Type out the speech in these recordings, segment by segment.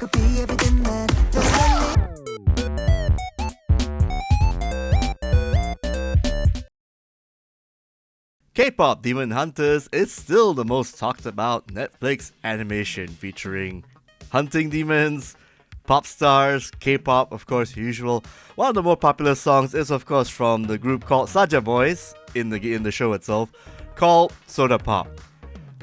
could be everything that just let me. Kpop Demon Hunters is still the most talked about Netflix animation featuring hunting demons, pop stars, K-pop, of course, usual. One of the more popular songs is, of course, from the group called Saja Boys in the show itself, called Soda Pop.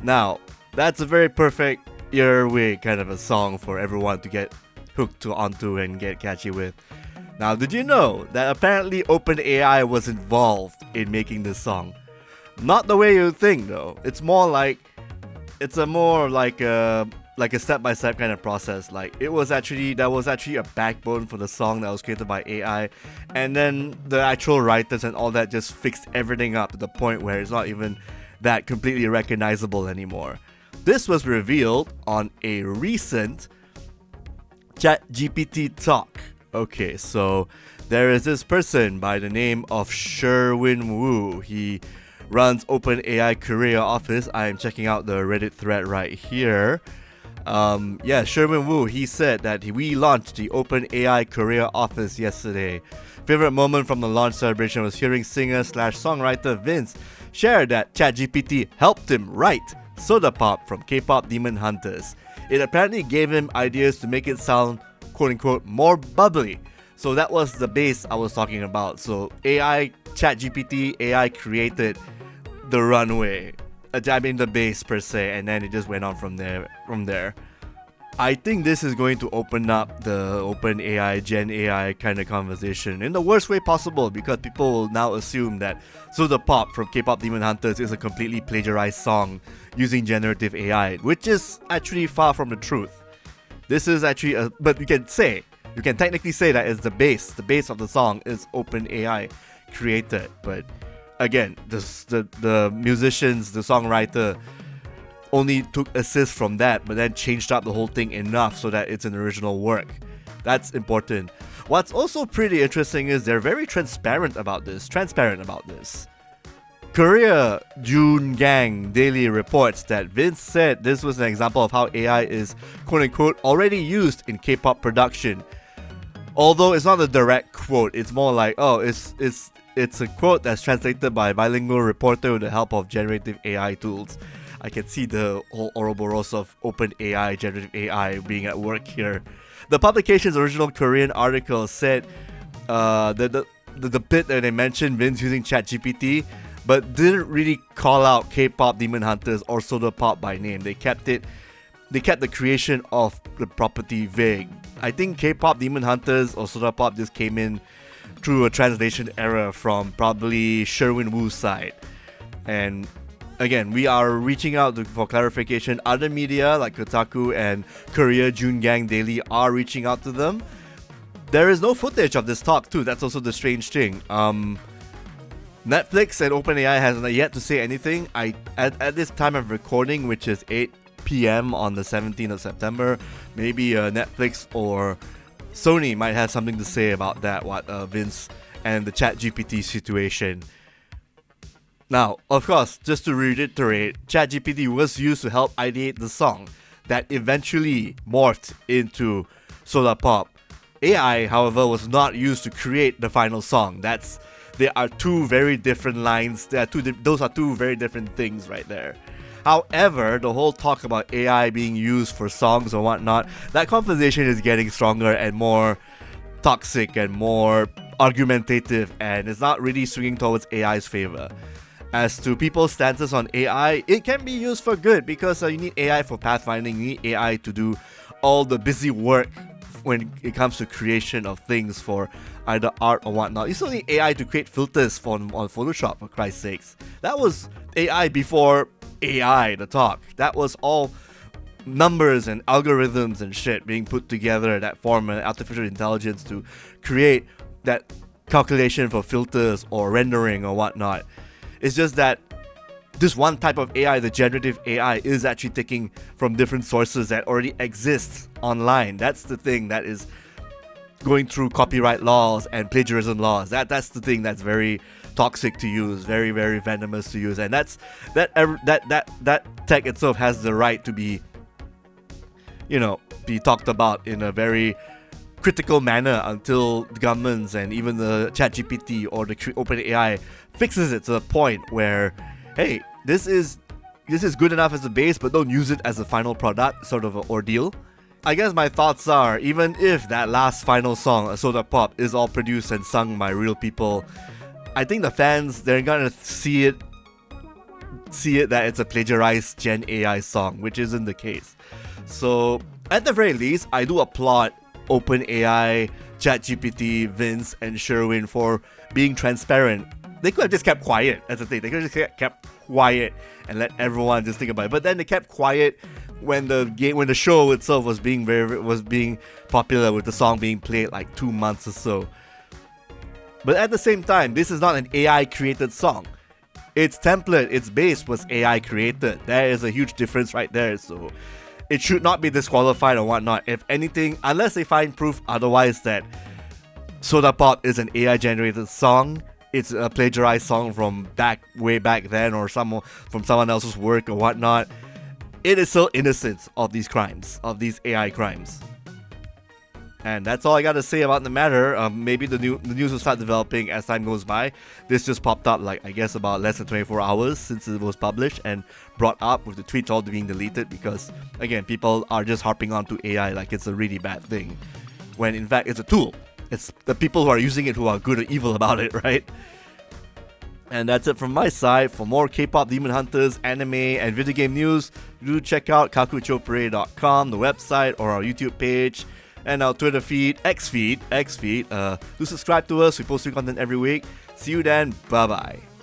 Now, that's a very perfect earwig kind of a song for everyone to get hooked onto and get catchy with. Now, did you know that apparently OpenAI was involved in making this song? Not the way you think, though. It's more like a step-by-step kind of process. Like that was actually a backbone for the song that was created by AI, and then the actual writers and all that just fixed everything up to the point where it's not even that completely recognizable anymore. This was revealed on a recent ChatGPT talk. Okay, so there is this person by the name of Sherwin Wu. He runs OpenAI Korea office. I am checking out the Reddit thread right here. Sherwin Wu, he said that we launched the OpenAI Korea office yesterday. Favorite moment from the launch celebration was hearing singer/songwriter Vince share that ChatGPT helped him write Soda Pop from Kpop Demon Hunters. It apparently gave him ideas to make it sound quote-unquote more bubbly. So that was the base I was talking about. So ChatGPT AI created the runway, the base per se, and then it just went on from there. I think this is going to open up the OpenAI, Gen AI kind of conversation in the worst way possible, because people will now assume that Soda Pop from Kpop Demon Hunters is a completely plagiarized song using generative AI, which is actually far from the truth. This is actually but you can technically say that it's the base of the song is OpenAI created, but again, the musicians, the songwriter only took assist from that, but then changed up the whole thing enough so that it's an original work. That's important. What's also pretty interesting is they're very transparent about this. Korea June Gang Daily reports that Vince said this was an example of how AI is quote-unquote already used in K-pop production. Although it's not a direct quote, it's more like, it's a quote that's translated by a bilingual reporter with the help of generative AI tools. I can see the whole Ouroboros of OpenAI, generative AI being at work here. The publication's original Korean article said the bit that they mentioned Vince using ChatGPT, but didn't really call out Kpop Demon Hunters or Soda Pop by name. They kept the creation of the property vague. I think Kpop Demon Hunters or Soda Pop just came in through a translation error from probably Sherwin Wu's side. And again, we are reaching out for clarification. Other media like Kotaku and Korea June Gang Daily are reaching out to them. There is no footage of this talk too. That's also the strange thing. Netflix and OpenAI has yet to say anything. At this time of recording, which is 8 p.m. on the 17th of September, maybe Netflix or Sony might have something to say about that, Vince and the ChatGPT situation. Now, of course, just to reiterate, ChatGPT was used to help ideate the song that eventually morphed into Soda Pop. AI, however, was not used to create the final song. There are two very different lines. Those are two very different things right there. However, the whole talk about AI being used for songs or whatnot, that conversation is getting stronger and more toxic and more argumentative, and it's not really swinging towards AI's favor. As to people's stances on AI, it can be used for good because you need AI for pathfinding, you need AI to do all the busy work when it comes to creation of things for either art or whatnot. You still need AI to create filters on Photoshop, for Christ's sakes. That was AI before AI, the talk. That was all numbers and algorithms and shit being put together that form an artificial intelligence to create that calculation for filters or rendering or whatnot. It's just that this one type of AI, the generative AI, is actually taking from different sources that already exist online. That's the thing that is going through copyright laws and plagiarism laws. That's the thing that's very toxic to use, very, very venomous to use, and that tech itself has the right to be be talked about in a very critical manner until the governments and even the ChatGPT or the OpenAI fixes it to the point where, hey, this is good enough as a base, but don't use it as a final product, sort of an ordeal. I guess my thoughts are, even if that last final song, A Soda Pop, is all produced and sung by real people, I think the fans, they're gonna see it that it's a plagiarized Gen AI song, which isn't the case. So at the very least, I do applaud OpenAI, ChatGPT, Vince, and Sherwin for being transparent. They could have just kept quiet. That's the thing. They could have just kept quiet and let everyone just think about it. But then they kept quiet when the show itself was being popular, with the song being played like 2 months or so. But at the same time, this is not an AI created song. Its template, its base was AI created. There is a huge difference right there. So it should not be disqualified or whatnot. If anything, unless they find proof otherwise that Soda Pop is an AI generated song, it's a plagiarized song from way back then, or from someone else's work or whatnot, it is still innocent of these crimes, of these AI crimes. And that's all I gotta say about the matter. Maybe the news will start developing as time goes by. This just popped up about less than 24 hours since it was published and brought up, with the tweets all being deleted, because again, people are just harping onto AI like it's a really bad thing, when in fact it's a tool. It's the people who are using it who are good or evil about it, right? And that's it from my side. For more Kpop Demon Hunters, anime, and video game news, do check out kakuchopre.com, the website, or our YouTube page, and our Twitter feed, X feed. Do subscribe to us. We post new content every week. See you then. Bye bye.